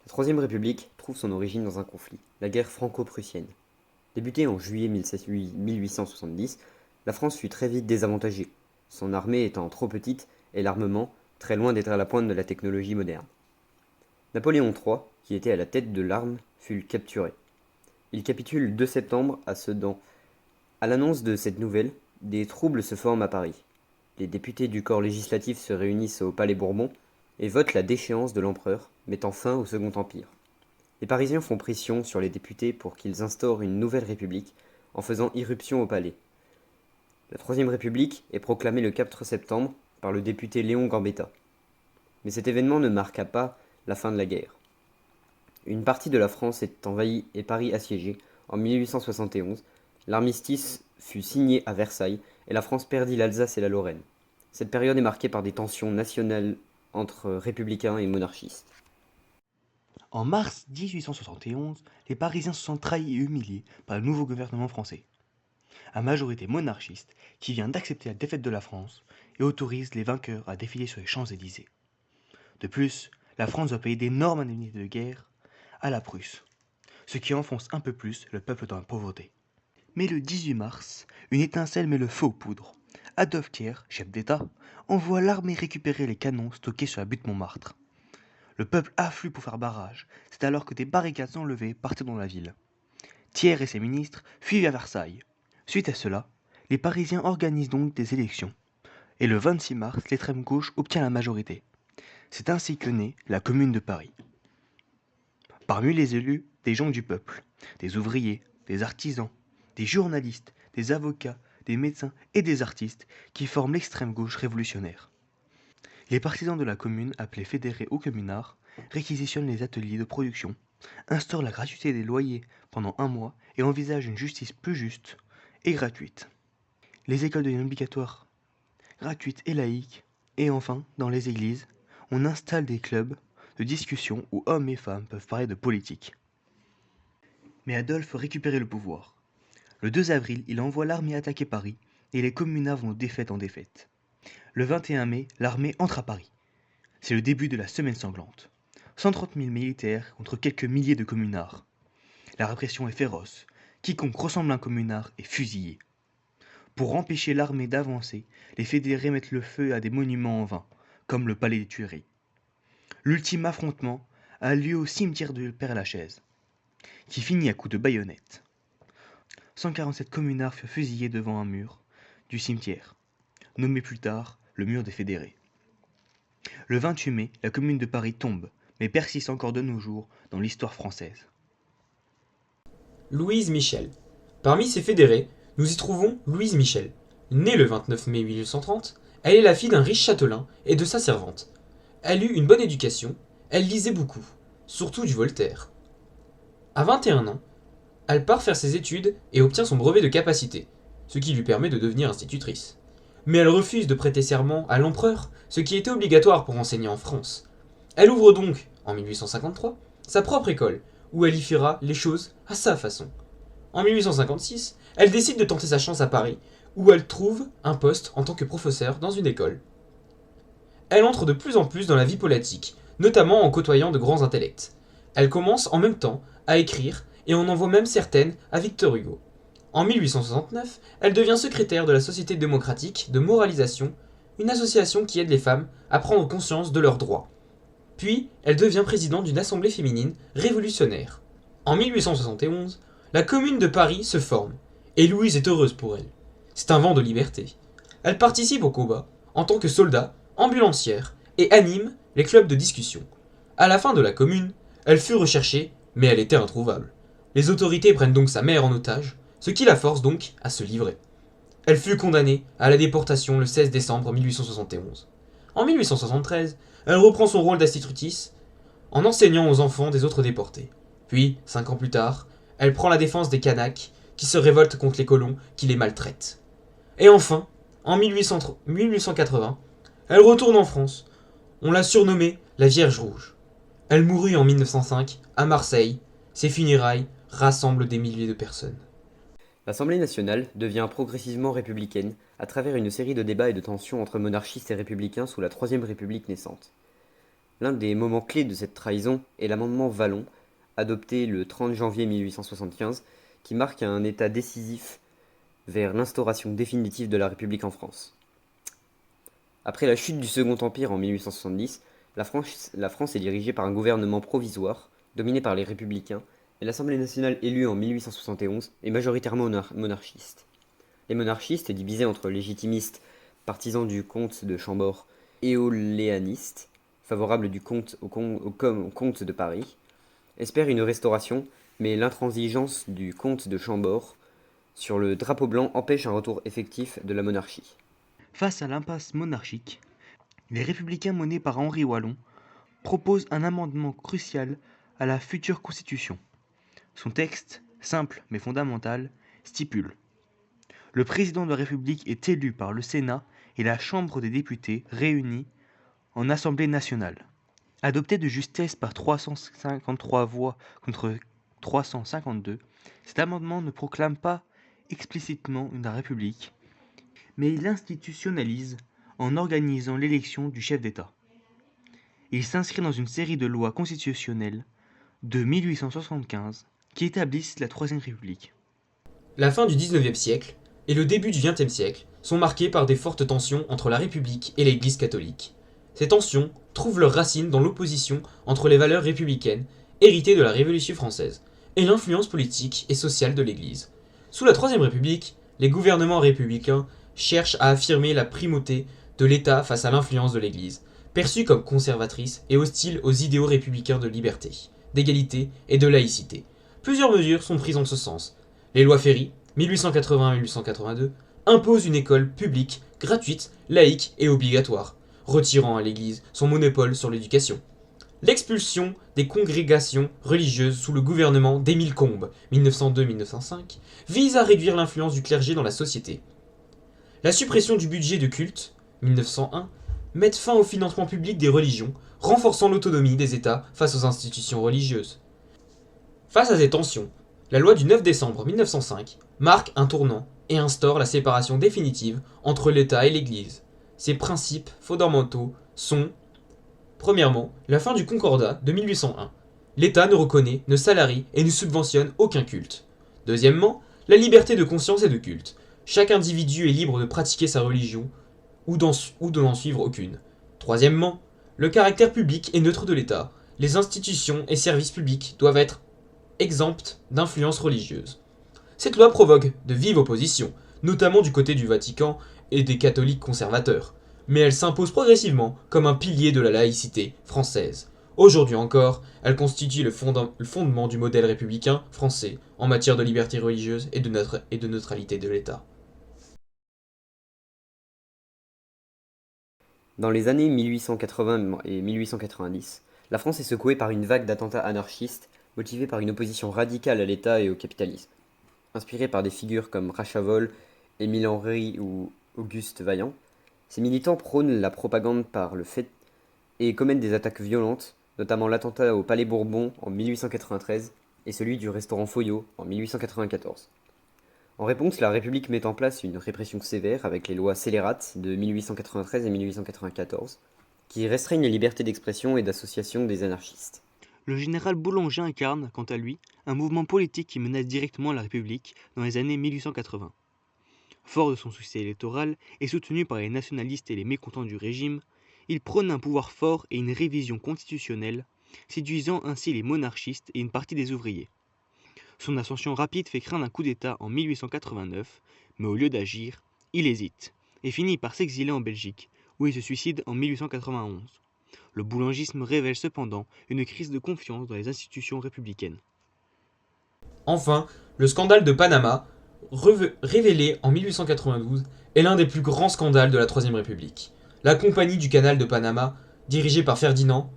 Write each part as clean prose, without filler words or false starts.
La Troisième République trouve son origine dans un conflit, la guerre franco-prussienne. Débutée en juillet 1870, la France fut très vite désavantagée, son armée étant trop petite et l'armement très loin d'être à la pointe de la technologie moderne. Napoléon III, qui était à la tête de l'arme, fut capturé. Il capitule le 2 septembre à Sedan. À l'annonce de cette nouvelle, des troubles se forment à Paris. Les députés du corps législatif se réunissent au Palais Bourbon et votent la déchéance de l'empereur, mettant fin au Second Empire. Les Parisiens font pression sur les députés pour qu'ils instaurent une nouvelle république en faisant irruption au palais. La Troisième République est proclamée le 4 septembre par le député Léon Gambetta. Mais cet événement ne marqua pas la fin de la guerre. Une partie de la France est envahie et Paris assiégé. En 1871, l'armistice fut signé à Versailles et la France perdit l'Alsace et la Lorraine. Cette période est marquée par des tensions nationales entre républicains et monarchistes. En mars 1871, les Parisiens se sentent trahis et humiliés par le nouveau gouvernement français, à majorité monarchiste qui vient d'accepter la défaite de la France et autorise les vainqueurs à défiler sur les Champs-Élysées. De plus, la France doit payer d'énormes indemnités de guerre à la Prusse, ce qui enfonce un peu plus le peuple dans la pauvreté. Mais le 18 mars, une étincelle met le feu aux poudres. Adolphe Thiers, chef d'État, envoie l'armée récupérer les canons stockés sur la butte Montmartre. Le peuple afflue pour faire barrage. C'est alors que des barricades sont levées partout dans la ville. Thiers et ses ministres fuient à Versailles. Suite à cela, les Parisiens organisent donc des élections. Et le 26 mars, l'extrême gauche obtient la majorité. C'est ainsi que naît la Commune de Paris. Parmi les élus, des gens du peuple, des ouvriers, des artisans, des journalistes, des avocats, des médecins et des artistes qui forment l'extrême gauche révolutionnaire. Les partisans de la commune, appelés fédérés ou communards, réquisitionnent les ateliers de production, instaurent la gratuité des loyers pendant un mois et envisagent une justice plus juste et gratuite. Les écoles deviennent obligatoires, gratuites et laïques, et enfin, dans les églises, on installe des clubs de discussion où hommes et femmes peuvent parler de politique. Mais Adolphe veut récupérer le pouvoir. Le 2 avril, il envoie l'armée attaquer Paris et les communards vont de défaite en défaite. Le 21 mai, l'armée entre à Paris. C'est le début de la semaine sanglante. 130 000 militaires contre quelques milliers de communards. La répression est féroce. Quiconque ressemble à un communard est fusillé. Pour empêcher l'armée d'avancer, les fédérés mettent le feu à des monuments en vain, comme le palais des Tuileries. L'ultime affrontement a lieu au cimetière de Père-Lachaise, qui finit à coups de baïonnette. 147 communards furent fusillés devant un mur du cimetière, nommé plus tard le mur des fédérés. Le 28 mai, la commune de Paris tombe, mais persiste encore de nos jours dans l'histoire française. Louise Michel. Parmi ces fédérés, nous y trouvons Louise Michel. Née le 29 mai 1830, elle est la fille d'un riche châtelain et de sa servante. Elle eut une bonne éducation, elle lisait beaucoup, surtout du Voltaire. À 21 ans, elle part faire ses études et obtient son brevet de capacité, ce qui lui permet de devenir institutrice. Mais elle refuse de prêter serment à l'empereur, ce qui était obligatoire pour enseigner en France. Elle ouvre donc, en 1853, sa propre école, où elle y fera les choses à sa façon. En 1856, elle décide de tenter sa chance à Paris, où elle trouve un poste en tant que professeur dans une école. Elle entre de plus en plus dans la vie politique, notamment en côtoyant de grands intellects. Elle commence en même temps à écrire et en envoie même certaines à Victor Hugo. En 1869, elle devient secrétaire de la Société démocratique de moralisation, une association qui aide les femmes à prendre conscience de leurs droits. Puis, elle devient présidente d'une assemblée féminine révolutionnaire. En 1871, la Commune de Paris se forme, et Louise est heureuse pour elle. C'est un vent de liberté. Elle participe au combat en tant que soldat, ambulancière, et anime les clubs de discussion. À la fin de la Commune, elle fut recherchée, mais elle était introuvable. Les autorités prennent donc sa mère en otage, ce qui la force donc à se livrer. Elle fut condamnée à la déportation le 16 décembre 1871. En 1873, elle reprend son rôle d'institutrice en enseignant aux enfants des autres déportés. Puis, 5 ans plus tard, elle prend la défense des Kanaks qui se révoltent contre les colons qui les maltraitent. Et enfin, en 1880, elle retourne en France. On l'a surnommée la Vierge Rouge. Elle mourut en 1905 à Marseille. Ses funérailles rassemblent des milliers de personnes. L'Assemblée nationale devient progressivement républicaine à travers une série de débats et de tensions entre monarchistes et républicains sous la Troisième République naissante. L'un des moments clés de cette trahison est l'amendement Vallon, adopté le 30 janvier 1875, qui marque un état décisif vers l'instauration définitive de la République en France. Après la chute du Second Empire en 1870, la France est dirigée par un gouvernement provisoire, dominé par les Républicains, et l'Assemblée nationale élue en 1871 est majoritairement monarchiste. Les monarchistes, divisés entre légitimistes, partisans du comte de Chambord, et éoléanistes, favorables du comte au comte de Paris, espèrent une restauration, mais l'intransigeance du comte de Chambord sur le drapeau blanc empêche un retour effectif de la monarchie. Face à l'impasse monarchique, les républicains menés par Henri Wallon proposent un amendement crucial à la future constitution. Son texte, simple mais fondamental, stipule: le président de la République est élu par le Sénat et la Chambre des députés réunis en Assemblée nationale. Adopté de justesse par 353 voix contre 352, cet amendement ne proclame pas explicitement une république, mais il l'institutionnalise en organisant l'élection du chef d'État. Il s'inscrit dans une série de lois constitutionnelles de 1875 qui établissent la Troisième République. La fin du XIXe siècle et le début du XXe siècle sont marqués par des fortes tensions entre la République et l'Église catholique. Ces tensions trouvent leurs racines dans l'opposition entre les valeurs républicaines, héritées de la Révolution française, et l'influence politique et sociale de l'Église. Sous la Troisième République, les gouvernements républicains cherchent à affirmer la primauté de l'État face à l'influence de l'Église, perçue comme conservatrice et hostile aux idéaux républicains de liberté, d'égalité et de laïcité. Plusieurs mesures sont prises en ce sens. Les lois Ferry, 1881-1882, imposent une école publique, gratuite, laïque et obligatoire, retirant à l'Église son monopole sur l'éducation. L'expulsion des congrégations religieuses sous le gouvernement d'Émile Combes, 1902-1905, vise à réduire l'influence du clergé dans la société. La suppression du budget de culte, 1901, met fin au financement public des religions, renforçant l'autonomie des États face aux institutions religieuses. Face à ces tensions, la loi du 9 décembre 1905 marque un tournant et instaure la séparation définitive entre l'État et l'Église. Ces principes fondamentaux sont: premièrement, la fin du Concordat de 1801. L'État ne reconnaît, ne salarie et ne subventionne aucun culte. Deuxièmement, la liberté de conscience et de culte. Chaque individu est libre de pratiquer sa religion ou de n'en suivre aucune. Troisièmement, le caractère public et neutre de l'État. Les institutions et services publics doivent être exemptes d'influence religieuse. Cette loi provoque de vives oppositions, notamment du côté du Vatican et des catholiques conservateurs, mais elle s'impose progressivement comme un pilier de la laïcité française. Aujourd'hui encore, elle constitue le fondement du modèle républicain français en matière de liberté religieuse et de neutralité de l'État. Dans les années 1880 et 1890, la France est secouée par une vague d'attentats anarchistes motivés par une opposition radicale à l'État et au capitalisme. Inspirés par des figures comme Rachavol, Émile Henry ou Auguste Vaillant, ces militants prônent la propagande par le fait et commettent des attaques violentes, notamment l'attentat au Palais Bourbon en 1893 et celui du restaurant Foyot en 1894. En réponse, la République met en place une répression sévère avec les lois scélérates de 1893 et 1894, qui restreignent les libertés d'expression et d'association des anarchistes. Le général Boulanger incarne, quant à lui, un mouvement politique qui menace directement la République dans les années 1880. Fort de son succès électoral et soutenu par les nationalistes et les mécontents du régime, il prône un pouvoir fort et une révision constitutionnelle, séduisant ainsi les monarchistes et une partie des ouvriers. Son ascension rapide fait craindre un coup d'État en 1889, mais au lieu d'agir, il hésite et finit par s'exiler en Belgique, où il se suicide en 1891. Le boulangisme révèle cependant une crise de confiance dans les institutions républicaines. Enfin, le scandale de Panama, révélé en 1892, est l'un des plus grands scandales de la Troisième République. La Compagnie du Canal de Panama, dirigée par Ferdinand,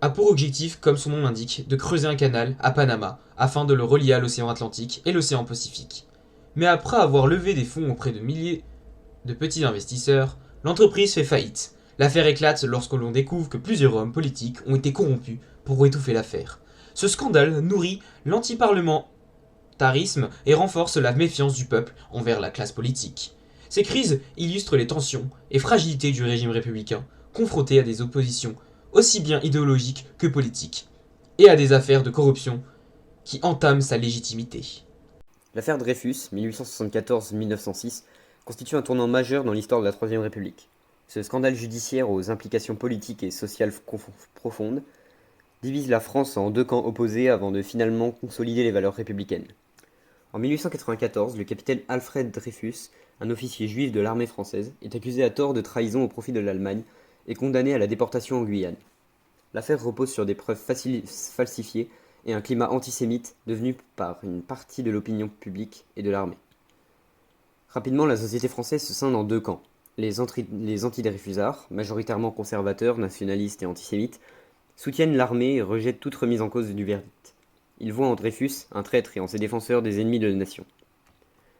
a pour objectif, comme son nom l'indique, de creuser un canal à Panama afin de le relier à l'océan Atlantique et l'océan Pacifique. Mais après avoir levé des fonds auprès de milliers de petits investisseurs, l'entreprise fait faillite. L'affaire éclate lorsque l'on découvre que plusieurs hommes politiques ont été corrompus pour étouffer l'affaire. Ce scandale nourrit l'antiparlementarisme et renforce la méfiance du peuple envers la classe politique. Ces crises illustrent les tensions et fragilités du régime républicain, confronté à des oppositions aussi bien idéologiques que politiques, et à des affaires de corruption qui entament sa légitimité. L'affaire Dreyfus, 1874-1906, constitue un tournant majeur dans l'histoire de la Troisième République. Ce scandale judiciaire aux implications politiques et sociales profondes divise la France en deux camps opposés avant de finalement consolider les valeurs républicaines. En 1894, le capitaine Alfred Dreyfus, un officier juif de l'armée française, est accusé à tort de trahison au profit de l'Allemagne et condamné à la déportation en Guyane. L'affaire repose sur des preuves falsifiées et un climat antisémite devenu par une partie de l'opinion publique et de l'armée. Rapidement, la société française se scinde en deux camps. Les anti-Dreyfusards, majoritairement conservateurs, nationalistes et antisémites, soutiennent l'armée et rejettent toute remise en cause du verdict. Ils voient en Dreyfus un traître et en ses défenseurs des ennemis de la nation.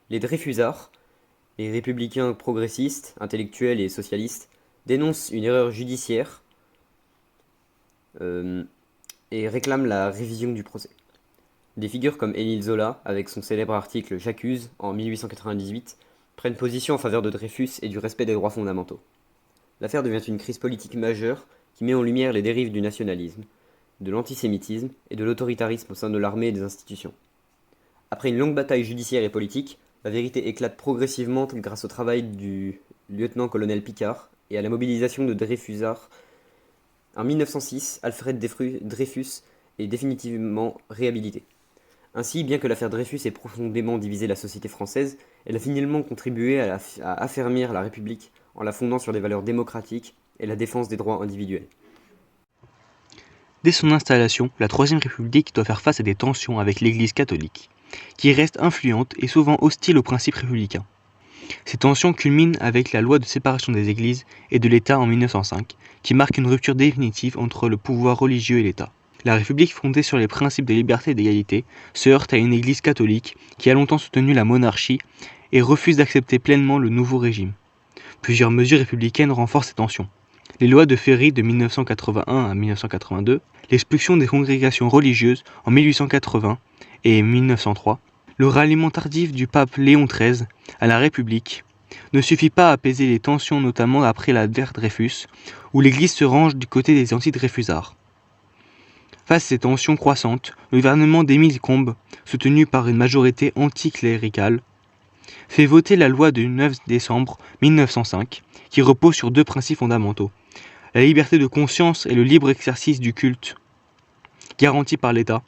Les Dreyfusards, les républicains progressistes, intellectuels et socialistes, dénoncent une erreur judiciaire et réclament la révision du procès. Des figures comme Émile Zola, avec son célèbre article « J'accuse » en 1898, prennent position en faveur de Dreyfus et du respect des droits fondamentaux. L'affaire devient une crise politique majeure qui met en lumière les dérives du nationalisme, de l'antisémitisme et de l'autoritarisme au sein de l'armée et des institutions. Après une longue bataille judiciaire et politique, la vérité éclate progressivement grâce au travail du lieutenant-colonel Picard et à la mobilisation de Dreyfusards. En 1906, Alfred Dreyfus est définitivement réhabilité. Ainsi, bien que l'affaire Dreyfus ait profondément divisé la société française, elle a finalement contribué à affermir la République en la fondant sur des valeurs démocratiques et la défense des droits individuels. Dès son installation, la Troisième République doit faire face à des tensions avec l'Église catholique, qui reste influente et souvent hostile aux principes républicains. Ces tensions culminent avec la loi de séparation des Églises et de l'État en 1905, qui marque une rupture définitive entre le pouvoir religieux et l'État. La République fondée sur les principes de liberté et d'égalité se heurte à une Église catholique qui a longtemps soutenu la monarchie et refuse d'accepter pleinement le nouveau régime. Plusieurs mesures républicaines renforcent ces tensions. Les lois de Ferry de 1981 à 1982, l'expulsion des congrégations religieuses en 1880 et 1903, le ralliement tardif du pape Léon XIII à la République ne suffit pas à apaiser les tensions, notamment après l'affaire Dreyfus, où l'Église se range du côté des anti-Dreyfusards. Face à ces tensions croissantes, le gouvernement d'Émile Combes, soutenu par une majorité anticléricale, fait voter la loi du 9 décembre 1905, qui repose sur deux principes fondamentaux: la liberté de conscience et le libre exercice du culte, garanti par l'État,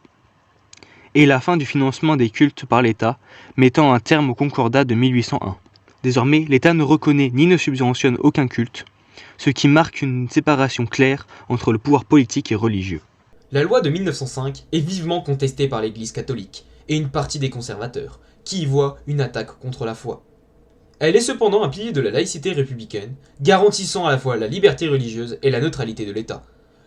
et la fin du financement des cultes par l'État, mettant un terme au Concordat de 1801. Désormais, l'État ne reconnaît ni ne subventionne aucun culte, ce qui marque une séparation claire entre le pouvoir politique et religieux. La loi de 1905 est vivement contestée par l'Église catholique et une partie des conservateurs, qui y voient une attaque contre la foi. Elle est cependant un pilier de la laïcité républicaine, garantissant à la fois la liberté religieuse et la neutralité de l'État.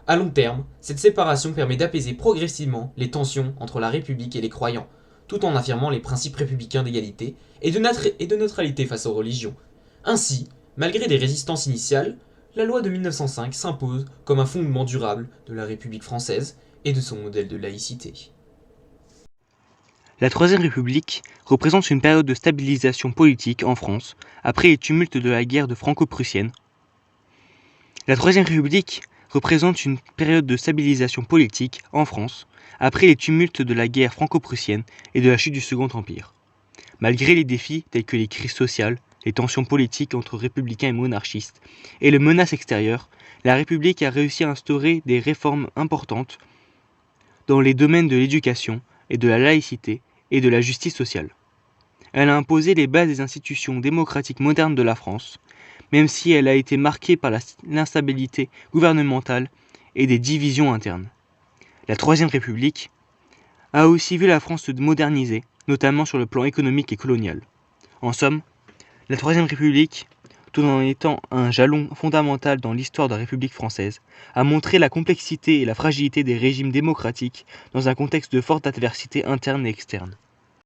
À long terme, cette séparation permet d'apaiser progressivement les tensions entre la République et les croyants, tout en affirmant les principes républicains d'égalité et de neutralité face aux religions. Ainsi, malgré des résistances initiales, la loi de 1905 s'impose comme un fondement durable de la République française et de son modèle de laïcité. La Troisième République représente une période de stabilisation politique en France après les tumultes de la guerre franco-prussienne. La Troisième République représente une période de stabilisation politique en France après les tumultes de la guerre franco-prussienne et de la chute du Second Empire. Malgré les défis tels que les crises sociales, les tensions politiques entre républicains et monarchistes et les menaces extérieures, la République a réussi à instaurer des réformes importantes dans les domaines de l'éducation et de la laïcité et de la justice sociale. Elle a imposé les bases des institutions démocratiques modernes de la France, même si elle a été marquée par l'instabilité gouvernementale et des divisions internes. La Troisième République a aussi vu la France se moderniser, notamment sur le plan économique et colonial. En somme, la Troisième République, tout en étant un jalon fondamental dans l'histoire de la République française, a montré la complexité et la fragilité des régimes démocratiques dans un contexte de forte adversité interne et externe.